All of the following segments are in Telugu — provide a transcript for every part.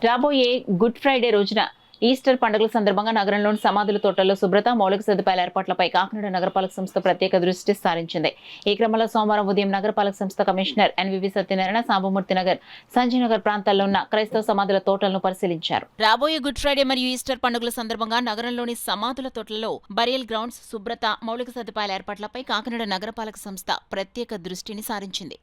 రాబోయే గుడ్ ఫ్రైడే రోజున ఈస్టర్ పండుగల సందర్భంగా నగరంలోని సమాధుల తోటల్లో శుభ్రత, మౌలిక సదుపాయాల ఏర్పాట్లపై కాకినాడ నగరపాలక సంస్థ ప్రత్యేక దృష్టి సారించింది. ఈ క్రమంలో సోమవారం ఉదయం నగరపాలక సంస్థ కమిషనర్ ఎన్వివి సత్యనారాయణ సాంబమూర్తి నగర్, సంజయ్ నగర్ ప్రాంతాల్లో ఉన్న క్రైస్తవ సమాధుల తోటలను పరిశీలించారు. రాబోయే గుడ్ ఫ్రైడే మరియు ఈస్టర్ పండుగల సందర్భంగా నగరంలోని సమాధుల తోటల్లో బరియల్ గ్రౌండ్స్, శుభ్రత, మౌలిక సదుపాయాల ఏర్పాట్లపై కాకినాడ నగరపాలక సంస్థ ప్రత్యేక దృష్టిని సారించింది.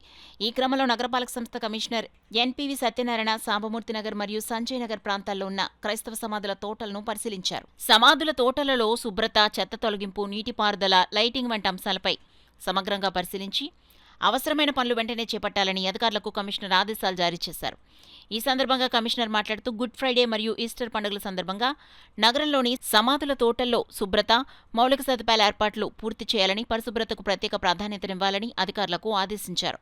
ఈ క్రమంలో నగరపాలక సంస్థ కమిషనర్ ఎన్పివి సత్యనారాయణ సాంబమూర్తి నగర్ మరియు సంజయ్ నగర్ ప్రాంతాల్లో ఉన్న క్రైస్తవ సమాధుల తోటలను పరిశీలించారు. సమాధుల తోటలలో శుభ్రత, చెత్త తొలగింపు, నీటిపారుదల, లైటింగ్ వంటి అంశాలపై సమగ్రంగా పరిశీలించి అవసరమైన పనులు వెంటనే చేపట్టాలని అధికారులకు కమిషనర్ ఆదేశాలు జారీ చేశారు. ఈ సందర్భంగా కమిషనర్ మాట్లాడుతూ గుడ్ ఫ్రైడే మరియు ఈస్టర్ పండుగల సందర్భంగా నగరంలోని సమాధుల తోటల్లో శుభ్రత, మౌలిక సదుపాయాల ఏర్పాట్లు పూర్తి చేయాలని, పరిశుభ్రతకు ప్రత్యేక ప్రాధాన్యతనివ్వాలని అధికారులకు ఆదేశించారు.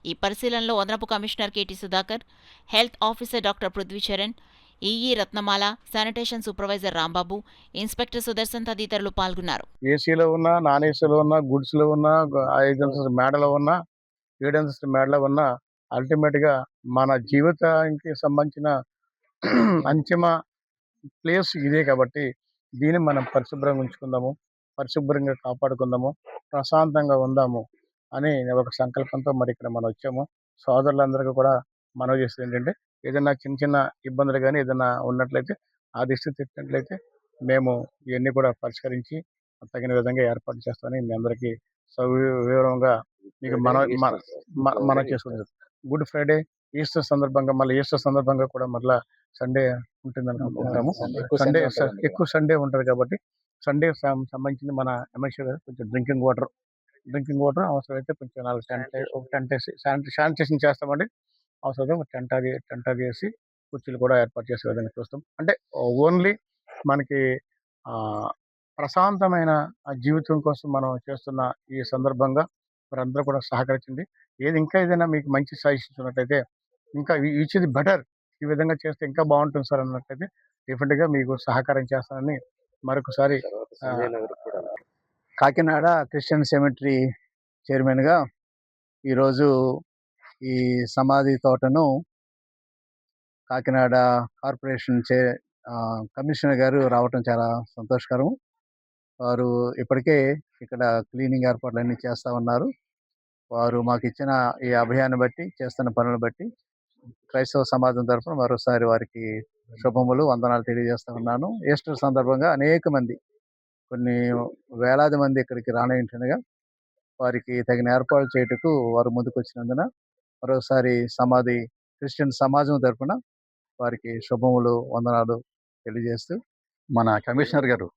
ఈ పరిశీలనలో అదనపు commissioner KT Sudhakar, health officer doctor Prithvicharan, EE Ratnamala, sanitation supervisor Rambabu, inspector Sudarshan తదితరులు పాల్గొన్నారు. ఏసీలో ఉన్నా, నాన్ ఏసీలో ఉన్నా, గుడ్స్ లో ఉన్నా, 5 మేడలో ఉన్నా, 7 మేడలో ఉన్నా, అల్టిమేట్ గా మన జీవితానికి సంబంధించిన అంతిమ ప్లేస్ ఇదే కాబట్టి దీన్ని మనం పరిశుభ్రంగా ఉంచుకుందాము, పరిశుభ్రంగా కాపాడుకుందాము, ప్రశాంతంగా ఉందాము అని ఒక సంకల్పంతో మరి ఇక్కడ మనం వచ్చాము. సోదరులందరికీ కూడా మనవి చేసేది ఏంటంటే, ఏదైనా చిన్న చిన్న ఇబ్బందులు కానీ ఏదైనా ఉన్నట్లయితే ఆ దృష్టి తెచ్చినట్లయితే మేము ఇవన్నీ కూడా పరిష్కరించి తగిన విధంగా ఏర్పాటు చేస్తామని మీ అందరికీ సవివరంగా మీకు మనం చేసుకుంటాం. గుడ్ ఫ్రైడే, ఈస్టర్ సందర్భంగా మళ్ళీ ఈస్టర్ సందర్భంగా కూడా మళ్ళీ సండే ఉంటుంది అనుకుంటున్నాము. ఎక్కువ సండే ఉంటుంది కాబట్టి సండే సంబంధించిన మన ఎమ్మెల్సీ గారు కొంచెం డ్రింకింగ్ వాటర్ అవసరమైతే కొంచెం 10 శానిటేషన్ చేస్తామండి. అవసరం టెంట్ అది వేసి కుర్చీలు కూడా ఏర్పాటు చేసే విధంగా చూస్తాం. అంటే ఓన్లీ మనకి ప్రశాంతమైన జీవితం కోసం మనం చేస్తున్న ఈ సందర్భంగా మీరందరూ కూడా సహకరించండి. ఇంకా ఏదైనా మీకు మంచి సజెషన్స్ ఉన్నట్టయితే, ఇంకా ఈచ్ ఇది బెటర్, ఈ విధంగా చేస్తే ఇంకా బాగుంటుంది సార్ అన్నట్లయితే డెఫినెట్గా మీకు సహకారం చేస్తానని మరొకసారి కాకినాడ క్రిస్టియన్ సెమిటరీ చైర్మన్గా ఈరోజు ఈ సమాధి తోటను కాకినాడ కార్పొరేషన్ కమిషనర్ గారు రావటం చాలా సంతోషకరం. వారు ఇప్పటికే ఇక్కడ క్లీనింగ్ ఏర్పాట్లన్నీ చేస్తూ ఉన్నారు. వారు మాకు ఇచ్చిన ఈ అభయాన్ని బట్టి, చేస్తున్న పనులను బట్టి క్రైస్తవ సమాజం తరఫున మరోసారి వారికి శుభములు, వందనాలు తెలియజేస్తూ ఉన్నాను. ఈస్టర్ సందర్భంగా అనేక మంది, కొన్ని వేలాది మంది ఇక్కడికి రానింటుండగా వారికి తగిన ఏర్పాట్లు చేయటకు వారు ముందుకు వచ్చినందున మరోసారి క్రిస్టియన్ సమాజం తరఫున వారికి శుభములు, వందనాలు తెలియజేస్తూ, మన కమిషనర్ గారు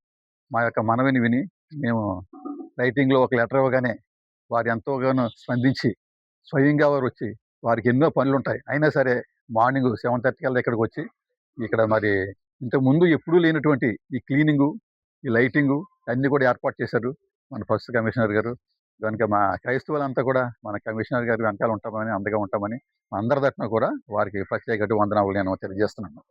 మా యొక్క మనవిని విని మేము రైటింగ్లో ఒక లెటర్ ఇవ్వగానే వారు ఎంతోగానో స్పందించి స్వయంగా వారు వచ్చి, వారికి ఎన్నో పనులు ఉంటాయి అయినా సరే మార్నింగ్ 7:30 కల్లా ఇక్కడికి వచ్చి ఇక్కడ మరి ఇంతకుముందు ఎప్పుడూ లేనటువంటి ఈ క్లీనింగు, ఈ లైటింగు అన్నీ కూడా ఏర్పాటు చేశారు మన ఫస్ట్ కమిషనర్ గారు. కనుక మా క్రైస్తవులంతా కూడా మన కమిషనర్ గారు వెనకాల ఉంటామని, అండగా ఉంటామని అందరి తరఫున కూడా వారికి ప్రత్యేక వందనాలు నేను తెలియజేస్తున్నాను.